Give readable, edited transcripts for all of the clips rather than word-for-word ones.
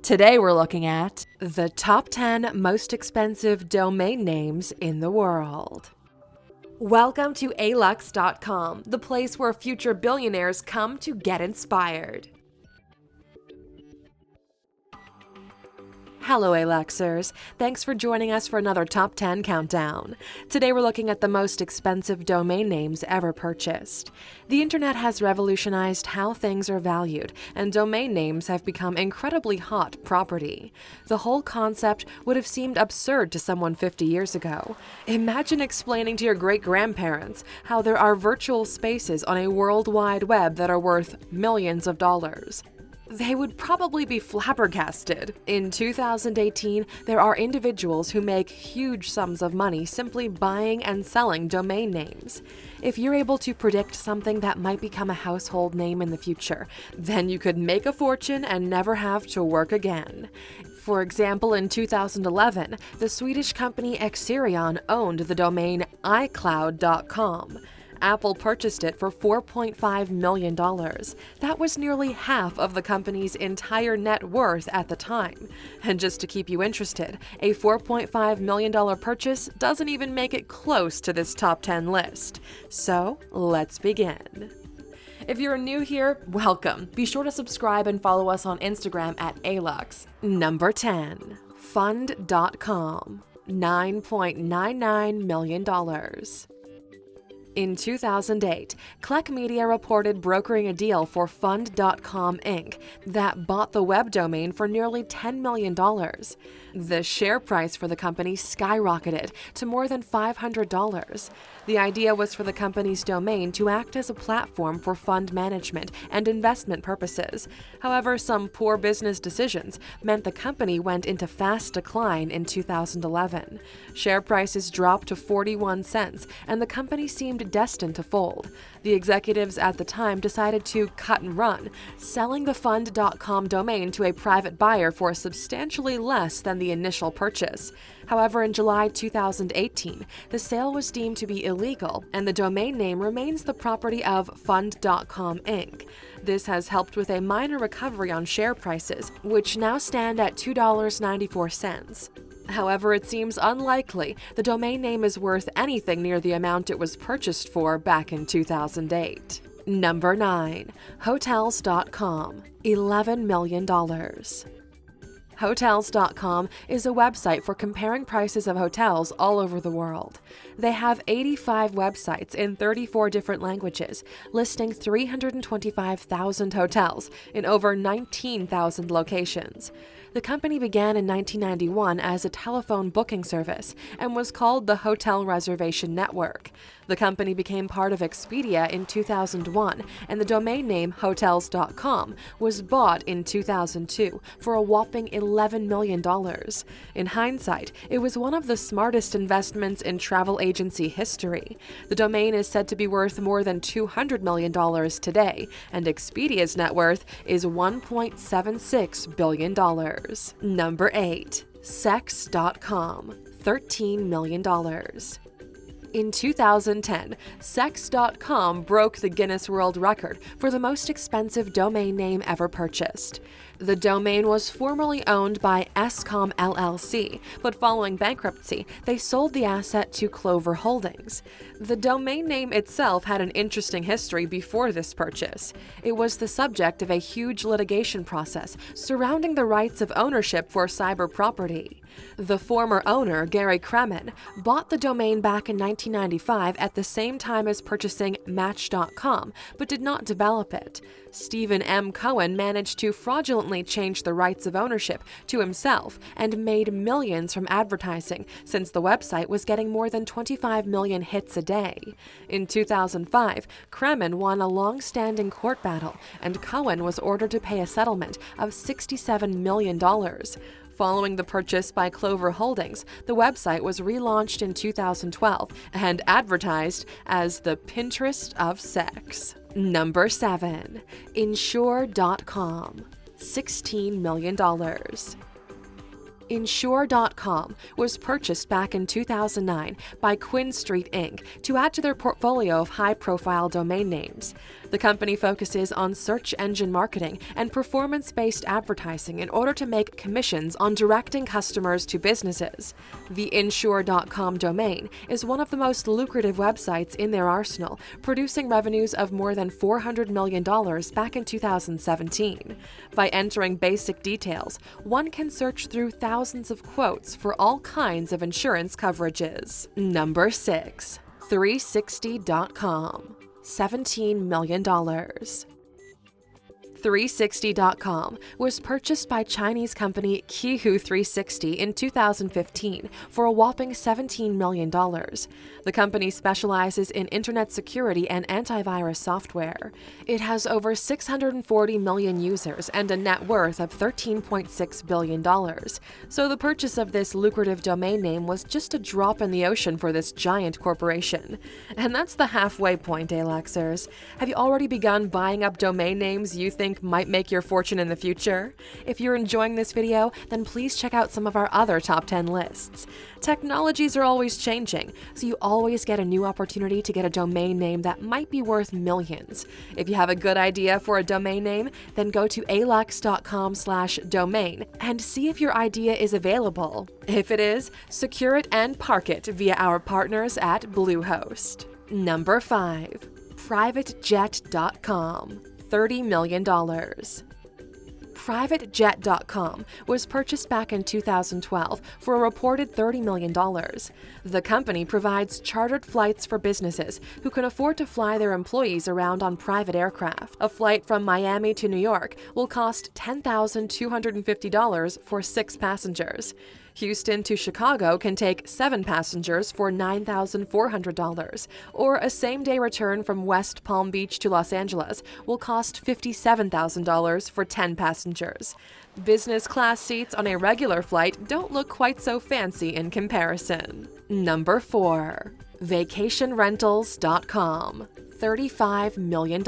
Today we're looking at the top 10 most expensive domain names in the world. Welcome to Alux.com, the place where future billionaires come to get inspired. Hello Aluxers, thanks for joining us for another Top 10 countdown. Today we're looking at the most expensive domain names ever purchased. The internet has revolutionized how things are valued, and domain names have become incredibly hot property. The whole concept would have seemed absurd to someone 50 years ago. Imagine explaining to your great-grandparents how there are virtual spaces on a world wide web that are worth millions of dollars. They would probably be flabbergasted. In 2018, there are individuals who make huge sums of money simply buying and selling domain names. If you're able to predict something that might become a household name in the future, then you could make a fortune and never have to work again. For example, in 2011, the Swedish company Exerion owned the domain iCloud.com. Apple purchased it for $4.5 million. That was nearly half of the company's entire net worth at the time. And just to keep you interested, a $4.5 million purchase doesn't even make it close to this top 10 list. So, let's begin. If you're new here, welcome. Be sure to subscribe and follow us on Instagram at Alux. Number 10. Fund.com. $9.99 million. In 2008, Kleck Media reported brokering a deal for Fund.com Inc. that bought the web domain for nearly $10 million. The share price for the company skyrocketed to more than $500. The idea was for the company's domain to act as a platform for fund management and investment purposes. However, some poor business decisions meant the company went into fast decline in 2011. Share prices dropped to 41 cents, and the company seemed destined to fold. The executives at the time decided to cut and run, selling the Fund.com domain to a private buyer for substantially less than the initial purchase. However, in July 2018, the sale was deemed to be illegal, and the domain name remains the property of Fund.com Inc. This has helped with a minor recovery on share prices, which now stand at $2.94. However, it seems unlikely the domain name is worth anything near the amount it was purchased for back in 2008. Number 9. Hotels.com. $11 million. Hotels.com is a website for comparing prices of hotels all over the world. They have 85 websites in 34 different languages, listing 325,000 hotels in over 19,000 locations. The company began in 1991 as a telephone booking service and was called the Hotel Reservation Network. The company became part of Expedia in 2001, and the domain name Hotels.com was bought in 2002 for a whopping $11 million. In hindsight, it was one of the smartest investments in travel agency history. The domain is said to be worth more than $200 million today, and Expedia's net worth is $1.76 billion. Number 8. Sex.com. $13 million. In 2010, Sex.com broke the Guinness World Record for the most expensive domain name ever purchased. The domain was formerly owned by Escom LLC, but following bankruptcy, they sold the asset to Clover Holdings. The domain name itself had an interesting history before this purchase. It was the subject of a huge litigation process surrounding the rights of ownership for cyber property. The former owner, Gary Kremen, bought the domain back in 1995 at the same time as purchasing Match.com, but did not develop it. Stephen M. Cohen managed to fraudulently change the rights of ownership to himself and made millions from advertising, since the website was getting more than 25 million hits a day. In 2005, Kremen won a long-standing court battle, and Cohen was ordered to pay a settlement of $67 million. Following the purchase by Clover Holdings, the website was relaunched in 2012 and advertised as the Pinterest of sex. Number 7. Insure.com. $16 million. Insure.com was purchased back in 2009 by Quinn Street Inc. to add to their portfolio of high-profile domain names. The company focuses on search engine marketing and performance-based advertising in order to make commissions on directing customers to businesses. The Insure.com domain is one of the most lucrative websites in their arsenal, producing revenues of more than $400 million back in 2017. By entering basic details, one can search through thousands of quotes for all kinds of insurance coverages. Number 6. 360.com. $17 million. 360.com was purchased by Chinese company Qihu 360 in 2015 for a whopping $17 million. The company specializes in internet security and antivirus software. It has over 640 million users and a net worth of $13.6 billion. So the purchase of this lucrative domain name was just a drop in the ocean for this giant corporation. And that's the halfway point, Aluxers. Have you already begun buying up domain names you think might make your fortune in the future? If you're enjoying this video, then please check out some of our other top 10 lists. Technologies are always changing, so you always get a new opportunity to get a domain name that might be worth millions. If you have a good idea for a domain name, then go to Alux.com/domain and see if your idea is available. If it is, secure it and park it via our partners at Bluehost. Number 5. PrivateJet.com. $30 million. PrivateJet.com was purchased back in 2012 for a reported $30 million. The company provides chartered flights for businesses who can afford to fly their employees around on private aircraft. A flight from Miami to New York will cost $10,250 for 6 passengers. Houston to Chicago can take 7 passengers for $9,400, or a same-day return from West Palm Beach to Los Angeles will cost $57,000 for 10 passengers. Business class seats on a regular flight don't look quite so fancy in comparison. Number 4. VacationRentals.com. $35 million.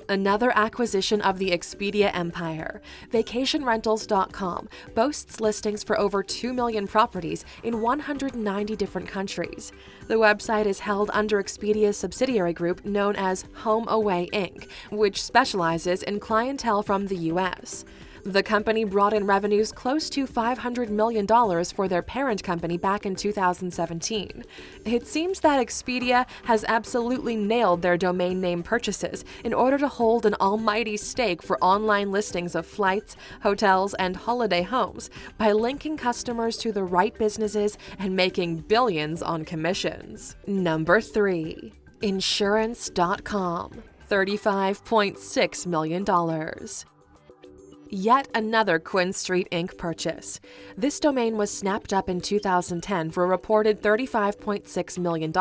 Another acquisition of the Expedia empire, VacationRentals.com boasts listings for over 2 million properties in 190 different countries. The website is held under Expedia's subsidiary group known as HomeAway Inc., which specializes in clientele from the U.S. The company brought in revenues close to $500 million for their parent company back in 2017. It seems that Expedia has absolutely nailed their domain name purchases in order to hold an almighty stake for online listings of flights, hotels, and holiday homes by linking customers to the right businesses and making billions on commissions. Number 3. Insurance.com. $35.6 million. Yet another Quinn Street Inc. purchase. This domain was snapped up in 2010 for a reported $35.6 million.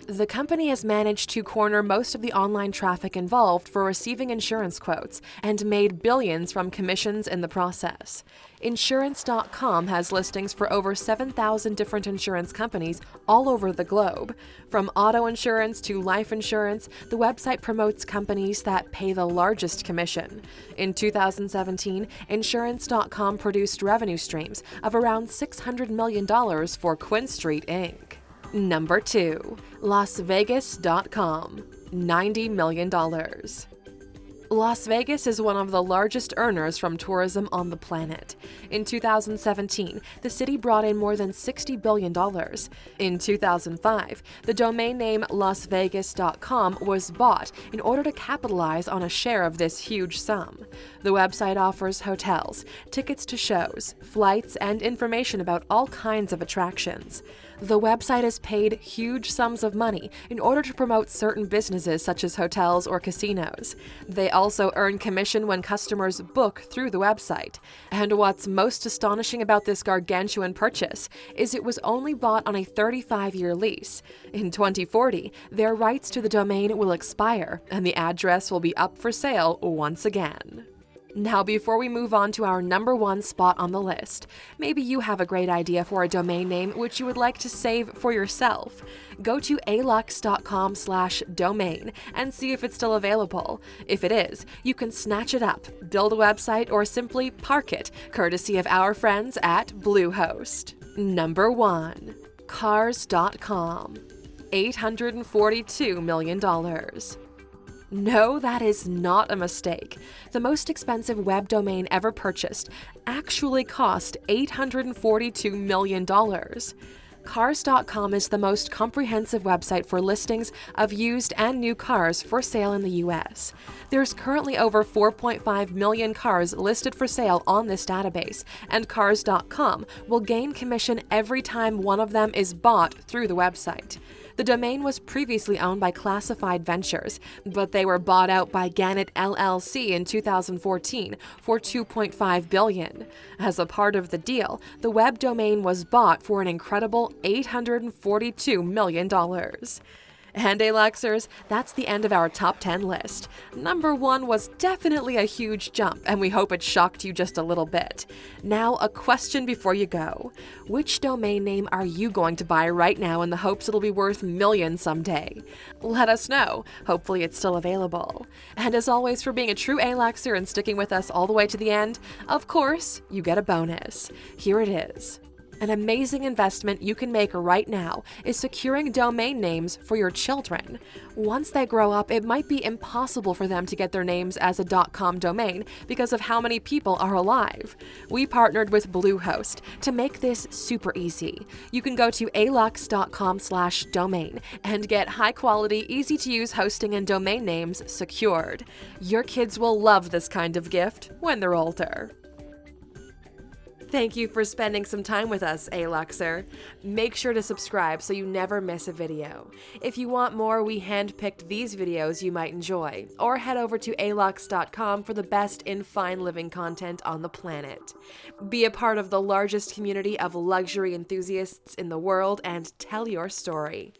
The company has managed to corner most of the online traffic involved for receiving insurance quotes and made billions from commissions in the process. Insurance.com has listings for over 7,000 different insurance companies all over the globe. From auto insurance to life insurance, the website promotes companies that pay the largest commission. In 2017, Insurance.com produced revenue streams of around $600 million for Quinn Street Inc. Number 2. LasVegas.com. $90 million. Las Vegas is one of the largest earners from tourism on the planet. In 2017, the city brought in more than $60 billion. In 2005, the domain name LasVegas.com was bought in order to capitalize on a share of this huge sum. The website offers hotels, tickets to shows, flights, and information about all kinds of attractions. The website is paid huge sums of money in order to promote certain businesses such as hotels or casinos. They also earn commission when customers book through the website. And what's most astonishing about this gargantuan purchase is it was only bought on a 35-year lease. In 2040, their rights to the domain will expire, and the address will be up for sale once again. Now, before we move on to our number 1 spot on the list, maybe you have a great idea for a domain name which you would like to save for yourself. Go to Alux.com/domain and see if it's still available. If it is, you can snatch it up, build a website, or simply park it, courtesy of our friends at Bluehost. Number 1. Cars.com. $842 million. No, that is not a mistake. The most expensive web domain ever purchased actually cost $842 million. Cars.com is the most comprehensive website for listings of used and new cars for sale in the U.S. There's currently over 4.5 million cars listed for sale on this database, and Cars.com will gain commission every time one of them is bought through the website. The domain was previously owned by Classified Ventures, but they were bought out by Gannett LLC in 2014 for $2.5 billion. As a part of the deal, the web domain was bought for an incredible $842 million. And Aluxers, that's the end of our top 10 list. Number 1 was definitely a huge jump, and we hope it shocked you just a little bit. Now, a question before you go. Which domain name are you going to buy right now in the hopes it'll be worth millions someday? Let us know. Hopefully it's still available. And as always, for being a true Aluxer and sticking with us all the way to the end, of course, you get a bonus. Here it is. An amazing investment you can make right now is securing domain names for your children. Once they grow up, it might be impossible for them to get their names as a .com domain because of how many people are alive. We partnered with Bluehost to make this super easy. You can go to alux.com/domain and get high-quality, easy-to-use hosting and domain names secured. Your kids will love this kind of gift when they're older. Thank you for spending some time with us, Aluxer. Make sure to subscribe so you never miss a video. If you want more, we handpicked these videos you might enjoy, or head over to Alux.com for the best in fine living content on the planet. Be a part of the largest community of luxury enthusiasts in the world and tell your story.